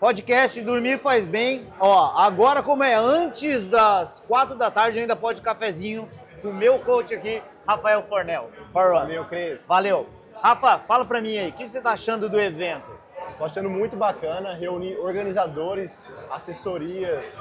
Podcast Dormir Faz Bem. Ó, agora como é antes das 4 da tarde, ainda pode cafezinho do meu coach aqui, Rafael Fornel. Valeu, Cris. Valeu. Rafa, fala pra mim aí, o que você tá achando do evento? Estou achando muito bacana reunir organizadores, assessorias,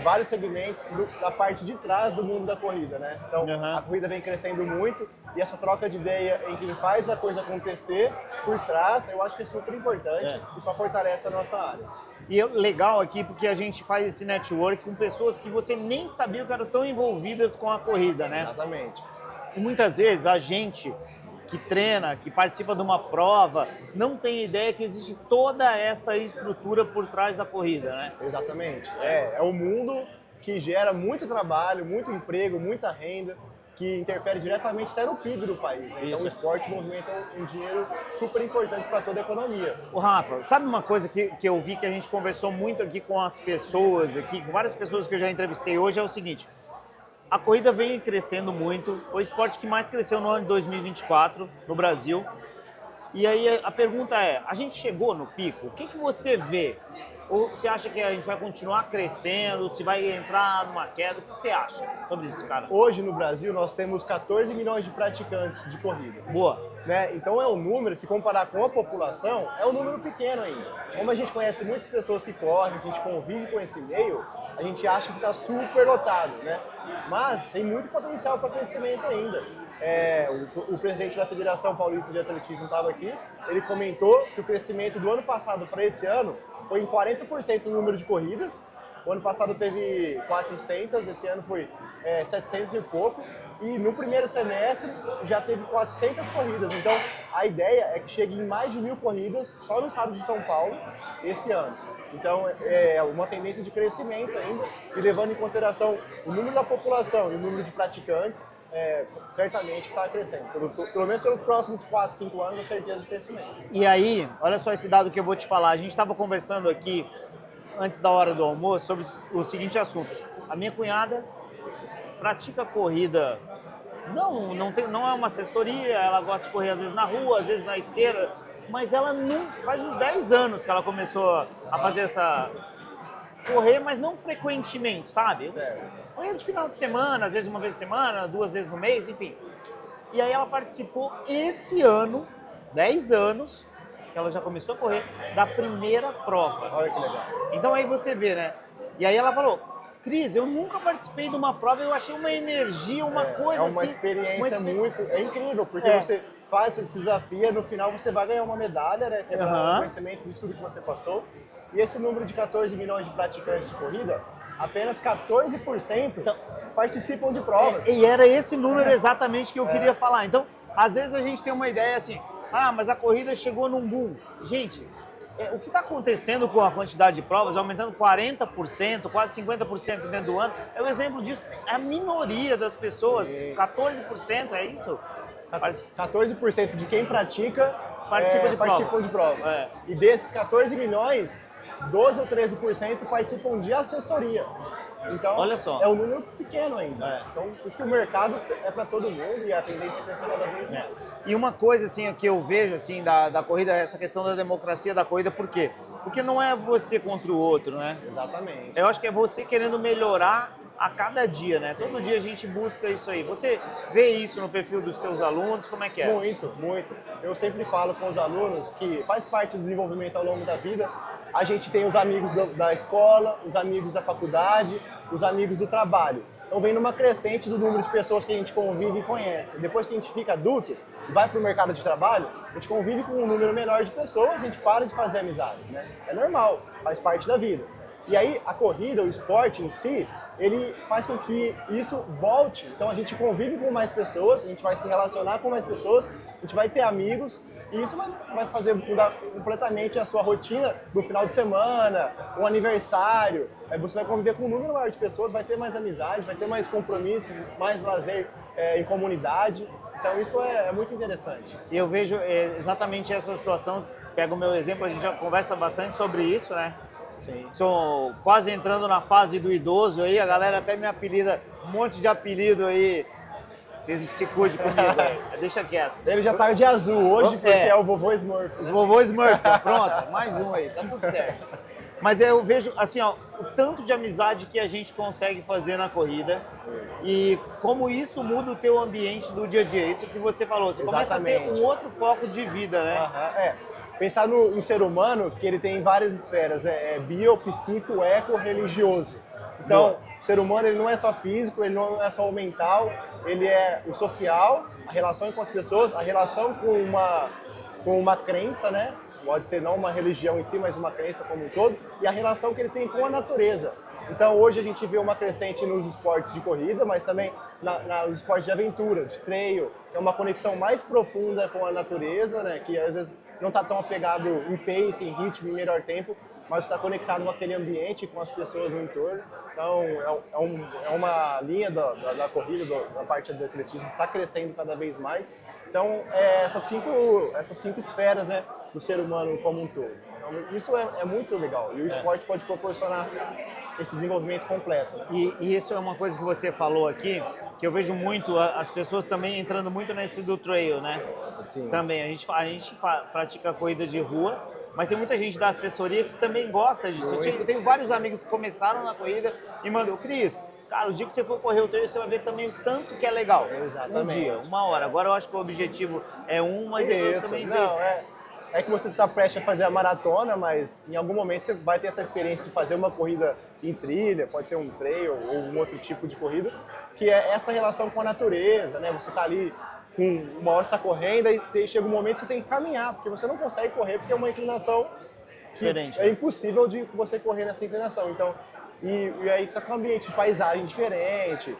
vários segmentos da parte de trás do mundo da corrida, né? Então, a corrida vem crescendo muito e essa troca de ideia em quem faz a coisa acontecer por trás, eu acho que é super importante e só fortalece a nossa área. E é legal aqui porque a gente faz esse network com pessoas que você nem sabia que eram tão envolvidas com a corrida, né? Exatamente. E muitas vezes a gente que treina, que participa de uma prova, não tem ideia que existe toda essa estrutura por trás da corrida, né? Exatamente. É um mundo que gera muito trabalho, muito emprego, muita renda, que interfere diretamente até no PIB do país, né? Então o esporte movimenta um dinheiro super importante para toda a economia. O Rafa, sabe uma coisa que eu vi que a gente conversou muito aqui com as pessoas, aqui, com várias pessoas que eu já entrevistei hoje, é o seguinte: a corrida vem crescendo muito, foi o esporte que mais cresceu no ano de 2024 no Brasil. E aí a pergunta é, a gente chegou no pico? O que você vê? Ou você acha que a gente vai continuar crescendo, se vai entrar numa queda? O que você acha sobre isso, cara? Hoje no Brasil nós temos 14 milhões de praticantes de corrida. Boa. Né? Então é um número, se comparar com a população, é um número pequeno ainda. Como a gente conhece muitas pessoas que correm, a gente convive com esse meio, a gente acha que está super lotado, né? Mas tem muito potencial para crescimento ainda. O presidente da Federação Paulista de Atletismo estava aqui, ele comentou que o crescimento do ano passado para esse ano foi em 40% no número de corridas. O ano passado teve 400, esse ano foi 700 e pouco. E no primeiro semestre já teve 400 corridas. Então a ideia é que chegue em mais de 1000 corridas só no estado de São Paulo esse ano. Então é uma tendência de crescimento ainda. E levando em consideração o número da população e o número de praticantes, certamente está crescendo. Pelo menos pelos próximos 4, 5 anos, a certeza de crescimento. E aí, olha só esse dado que eu vou te falar. A gente estava conversando aqui, antes da hora do almoço, sobre o seguinte assunto. A minha cunhada pratica corrida, não é uma assessoria, ela gosta de correr às vezes na rua, às vezes na esteira, mas ela não, faz uns 10 anos que ela começou a fazer correr, mas não frequentemente, sabe? Correr de final de semana, às vezes uma vez por semana, 2 vezes no mês, enfim. E aí ela participou esse ano, 10 anos, que ela já começou a correr, da primeira prova. Olha que legal. Então aí você vê, né? E aí ela falou: Cris, eu nunca participei de uma prova, eu achei uma energia, uma coisa assim... É uma experiência muito... É incrível, porque você faz, você se desafia, no final você vai ganhar uma medalha, né? Que é o conhecimento de tudo que você passou. E esse número de 14 milhões de praticantes de corrida, apenas 14% participam de provas. E era esse número exatamente que eu queria falar. Então, às vezes a gente tem uma ideia assim, mas a corrida chegou num boom. Gente, o que está acontecendo com a quantidade de provas, aumentando 40%, quase 50% dentro do ano, é o exemplo disso. A minoria das pessoas, 14%, é isso? 14% de quem pratica participam de prova. E desses 14 milhões, 12 ou 13% participam de assessoria. Então, olha só, é um número pequeno ainda. Então, por isso que o mercado é para todo mundo e a tendência é crescer cada vez mais. E uma coisa assim que eu vejo assim da corrida, essa questão da democracia da corrida, por quê? Porque não é você contra o outro, né? Exatamente. Eu acho que é você querendo melhorar a cada dia, né? Sim. Todo dia a gente busca isso aí. Você vê isso no perfil dos teus alunos? Como é que é? Muito, muito. Eu sempre falo com os alunos que faz parte do desenvolvimento ao longo da vida. A gente tem os amigos da escola, os amigos da faculdade, os amigos do trabalho. Então vem numa crescente do número de pessoas que a gente convive e conhece. Depois que a gente fica adulto, vai para o mercado de trabalho, a gente convive com um número menor de pessoas, a gente para de fazer amizade, né? É normal, faz parte da vida. E aí a corrida, o esporte em si, ele faz com que isso volte. Então a gente convive com mais pessoas, a gente vai se relacionar com mais pessoas, a gente vai ter amigos e isso vai fazer mudar completamente a sua rotina do final de semana, um aniversário. Aí você vai conviver com um número maior de pessoas, vai ter mais amizade, vai ter mais compromissos, mais lazer em comunidade. Então isso é muito interessante. E eu vejo exatamente essa situação, pego o meu exemplo, a gente já conversa bastante sobre isso, né? Sim. Sou quase entrando na fase do idoso aí, a galera até me apelida, um monte de apelido aí. Vocês se cuidem comigo aí, deixa quieto. Ele já tá de azul hoje porque é o vovô Smurf. Os vovô Smurf, pronto, mais um aí, tá tudo certo. Mas eu vejo, assim, ó, o tanto de amizade que a gente consegue fazer na corrida e como isso muda o teu ambiente do dia a dia. Isso que você falou, você começa a ter um outro foco de vida, né? Pensar no ser humano, que ele tem várias esferas, bio, psico, eco, religioso. Então, o ser humano ele não é só físico, ele não é só o mental, ele é o social, a relação com as pessoas, a relação com uma crença, né? Pode ser não uma religião em si, mas uma crença como um todo, e a relação que ele tem com a natureza. Então hoje a gente vê uma crescente nos esportes de corrida, mas também nos esportes de aventura, de trail, é uma conexão mais profunda com a natureza, né? Que às vezes não está tão apegado em pace, em ritmo, em melhor tempo, mas está conectado com aquele ambiente, com as pessoas no entorno. Então é uma linha da corrida, da parte do atletismo, está crescendo cada vez mais. Então essas cinco esferas, né, do ser humano como um todo. Então, isso é muito legal e o esporte pode proporcionar esse desenvolvimento completo. Né? E isso é uma coisa que você falou aqui, que eu vejo muito, as pessoas também entrando muito nesse do trail, né? Sim. Também, a gente pratica corrida de rua, mas tem muita gente da assessoria que também gosta disso. Eu tenho vários amigos que começaram na corrida e mandam, Cris, cara, o dia que você for correr o trail, você vai ver também o tanto que é legal. Exatamente. Um dia, uma hora. Agora eu acho que o objetivo é mas eu também vejo. É que você está prestes a fazer a maratona, mas em algum momento você vai ter essa experiência de fazer uma corrida em trilha, pode ser um trail ou um outro tipo de corrida, que é essa relação com a natureza, né? Você está ali, uma hora você está correndo, e chega um momento que você tem que caminhar, porque você não consegue correr, porque é uma inclinação que diferente, é impossível de você correr nessa inclinação. Então, e aí está com um ambiente de paisagem diferente.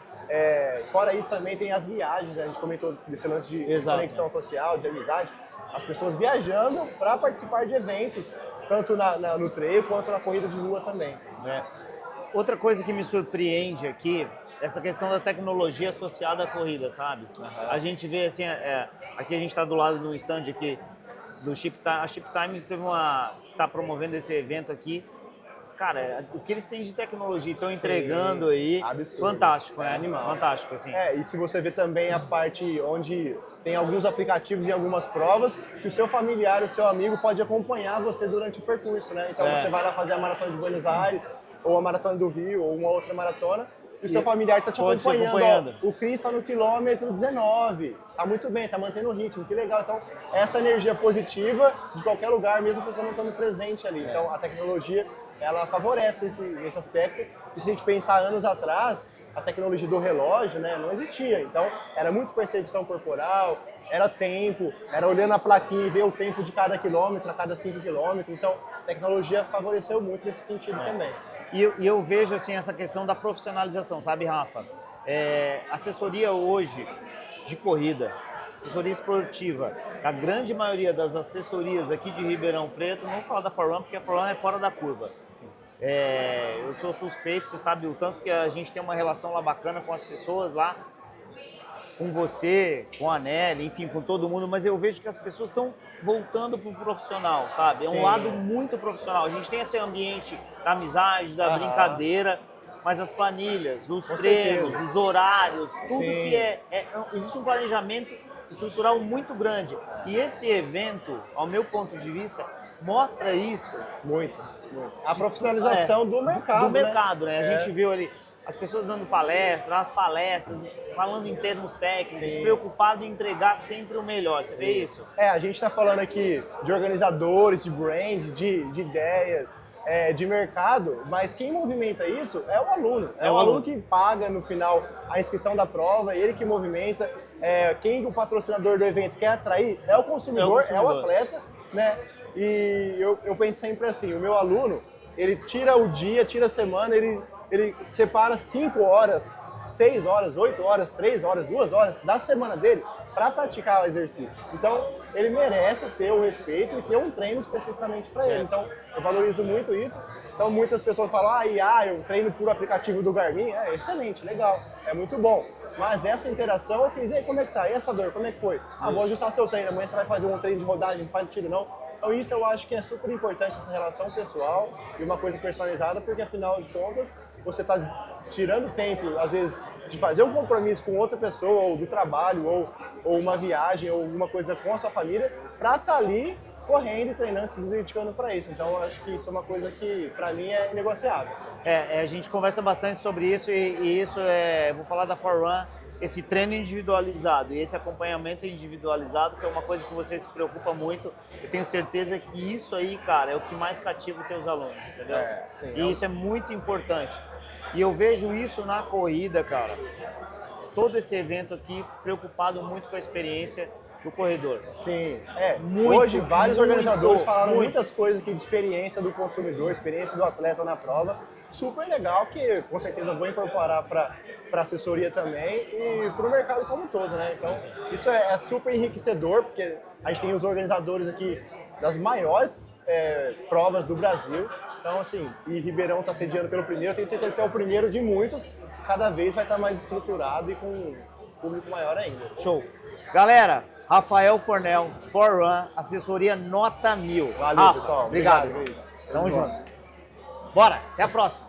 Fora isso também tem as viagens, né? A gente comentou desse lance de conexão social, de amizade. As pessoas viajando para participar de eventos, tanto no trail quanto na corrida de rua também. Outra coisa que me surpreende aqui, essa questão da tecnologia associada à corrida, sabe? A gente vê assim, aqui a gente está do lado do stand aqui, do Chiptime, a Chiptime está promovendo esse evento aqui. Cara, o que eles têm de tecnologia estão entregando aí, absurdo. Fantástico, né? Animal. Fantástico, assim. E se você vê também a parte onde tem alguns aplicativos e algumas provas que o seu familiar, o seu amigo pode acompanhar você durante o percurso, né? Então você vai lá fazer a Maratona de Buenos Aires, ou a Maratona do Rio, ou uma outra maratona, e o seu familiar está te acompanhando. Ó, o Cris está no quilômetro 19, tá muito bem, tá mantendo o ritmo, que legal. Então, essa energia positiva de qualquer lugar, mesmo a pessoa não estando presente ali. Então, a tecnologia, ela favorece nesse aspecto. E se a gente pensar anos atrás, a tecnologia do relógio, né, não existia. Então, era muito percepção corporal, era tempo, era olhando a plaquinha e ver o tempo de cada quilômetro, a cada 5 quilômetros. Então, a tecnologia favoreceu muito nesse sentido também. E eu vejo assim essa questão da profissionalização, sabe, Rafa? Assessoria hoje de corrida, assessoria esportiva, a grande maioria das assessorias aqui de Ribeirão Preto, não vou falar da Forrun, porque a Forrun é fora da curva. Eu sou suspeito, você sabe o tanto que a gente tem uma relação lá bacana com as pessoas lá, com você, com a Nelly, enfim, com todo mundo, mas eu vejo que as pessoas estão voltando pro profissional, sabe? É um lado muito profissional. A gente tem esse ambiente da amizade, da brincadeira, mas as planilhas, os treinos, os horários, tudo que existe um planejamento estrutural muito grande. E esse evento, ao meu ponto de vista, mostra isso. Muito. A profissionalização do mercado. Do mercado, né? A gente viu ali as pessoas dando palestras, falando em termos técnicos, preocupado em entregar sempre o melhor. Você vê isso? A gente está falando aqui de organizadores, de brand, de ideias, de mercado, mas quem movimenta isso é o aluno. É o aluno que paga no final a inscrição da prova, ele que movimenta. Quem o patrocinador do evento quer atrair é o consumidor, é o atleta, né? E eu penso sempre assim, o meu aluno, ele tira o dia, tira a semana, ele separa 5 horas, 6 horas, 8 horas, 3 horas, 2 horas da semana dele para praticar o exercício. Então, ele merece ter o respeito e ter um treino especificamente para ele. Então, eu valorizo muito isso. Então, muitas pessoas falam, eu treino por aplicativo do Garmin. Excelente, legal, é muito bom. Mas essa interação, eu quis dizer, como é que tá? E essa dor, como é que foi? Vou ajustar seu treino, amanhã você vai fazer um treino de rodagem, não faz tiro não. Então isso eu acho que é super importante, essa relação pessoal e uma coisa personalizada, porque afinal de contas, você está tirando tempo, às vezes, de fazer um compromisso com outra pessoa, ou do trabalho, ou uma viagem, ou alguma coisa com a sua família, para estar ali correndo e treinando, se dedicando para isso. Então, eu acho que isso é uma coisa que, para mim, é inegociável. Assim. A gente conversa bastante sobre isso e isso vou falar da Forrun, esse treino individualizado e esse acompanhamento individualizado, que é uma coisa que você se preocupa muito. Eu tenho certeza que isso aí, cara, é o que mais cativa os teus alunos, entendeu? Sim, e isso é muito importante. E eu vejo isso na corrida, cara. Todo esse evento aqui preocupado muito com a experiência do corredor. Sim, muito, hoje vários organizadores falaram muito. muitas coisas aqui de experiência do consumidor, experiência do atleta na prova. Super legal, que com certeza vou incorporar para a assessoria também e para o mercado como um todo, né? Então, isso é super enriquecedor, porque a gente tem os organizadores aqui das maiores provas do Brasil. Então, assim, e Ribeirão está sediando pelo primeiro, eu tenho certeza que é o primeiro de muitos, cada vez vai estar mais estruturado e com um público maior ainda. Show! Galera, Rafael Fornel, Forrun, assessoria nota 1000. Valeu, Rafa, pessoal. Obrigado. Luiz. Tamo junto. Bora, até a próxima.